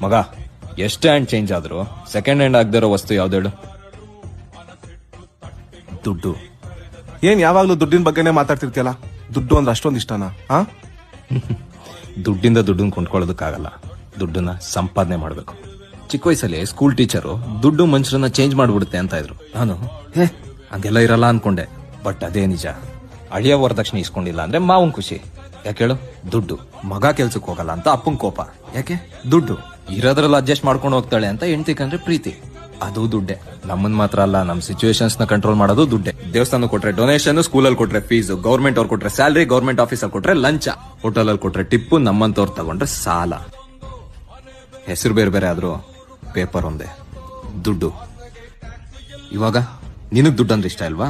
ಮಗ ಎಷ್ಟೇ hand change ಆದ್ರೂ ಸೆಕೆಂಡ್ ಹ್ಯಾಂಡ್ ಆಗದಿರೋ ವಸ್ತು ಯಾವ್ದೇಳು? ದುಡ್ಡು. ಏನ್ ಯಾವಾಗ್ಲೂ ದುಡ್ಡಿನ ಬಗ್ಗೆನೇ ಮಾತಾಡ್ತಿರ್ತೀಯಲ್ಲ, ದುಡ್ಡು ಅಂದ್ರೆ ಅಷ್ಟೊಂದು ಇಷ್ಟನಾ? ದುಡ್ಡಿಂದ ದುಡ್ಡನ್ನ ಕೊಂಡ್ಕೊಳ್ಳೋದಕ್ಕಾಗಲ್ಲ, ದುಡ್ಡನ್ನ ಸಂಪಾದನೆ ಮಾಡ್ಬೇಕು. ಚಿಕ್ಕ ವಯಸ್ಸಲ್ಲಿ ಸ್ಕೂಲ್ ಟೀಚರು ದುಡ್ಡು ಮನುಷ್ಯರನ್ನ ಚೇಂಜ್ ಮಾಡ್ಬಿಡುತ್ತೆ ಅಂತ ಇದ್ರು. ನಾನು ಹಂಗೆಲ್ಲ ಇರಲ್ಲ ಅನ್ಕೊಂಡೆ. ಬಟ್ ಅದೇ ನಿಜ. ಅಳಿಯ ವರದಕ್ಷಿಣೆ ಇಸ್ಕೊಂಡಿಲ್ಲ ಅಂದ್ರೆ ಮಾವನ್ ಖುಷಿ. ಯಾಕೆ ಹೇಳು? ದುಡ್ಡು. ಮಗ ಕೆಲ್ಸಕ್ಕೆ ಹೋಗಲ್ಲ ಅಂತ ಅಪ್ಪನ್ ಕೋಪ. ಯಾಕೆ? ದುಡ್ಡು. ಇರೋದ್ರಲ್ಲಿ ಅಡ್ಜಸ್ಟ್ ಮಾಡ್ಕೊಂಡು ಹೋಗ್ತಾಳೆ ಅಂತ ಹೆಂಡ್ತಿ ಕಂಡ್ರೆ ಪ್ರೀತಿ. ಅದು ದುಡ್ಡೆ. ನಮ್ಮನ್ ಮಾತ್ರ ಅಲ್ಲ, ನಮ್ ಸಿಚುವೇಶನ್ಸ್ ನ ಕಂಟ್ರೋಲ್ ಮಾಡೋದು ದುಡ್ಡೆ. ದೇವಸ್ಥಾನ ಕೊಟ್ರೆ ಡೊನೇಷನ್, ಸ್ಕೂಲಲ್ಲಿ ಕೊಟ್ರೆ ಫೀಸ್, ಗೌರ್ಮೆಂಟ್ ಅವ್ರು ಕೊಟ್ರೆ ಸ್ಯಾಲರಿ, ಗೌರ್ಮೆಂಟ್ ಆಫೀಸಲ್ಲಿ ಕೊಟ್ರೆ ಲಂಚ, ಹೋಟೆಲ್ ಅಲ್ಲಿ ಕೊಟ್ರೆ ಟಿಪ್ಪು, ನಮ್ಮಂತವ್ರು ತಗೊಂಡ್ರೆ ಸಾಲ. ಹೆಸರು ಬೇರೆ ಬೇರೆ ಆದ್ರೂ ಪೇಪರ್ ಒಂದೇ, ದುಡ್ಡು. ಇವಾಗ ನಿನಗ್ ದುಡ್ಡು ಅಂದ್ರೆ ಇಷ್ಟ ಇಲ್ವಾ?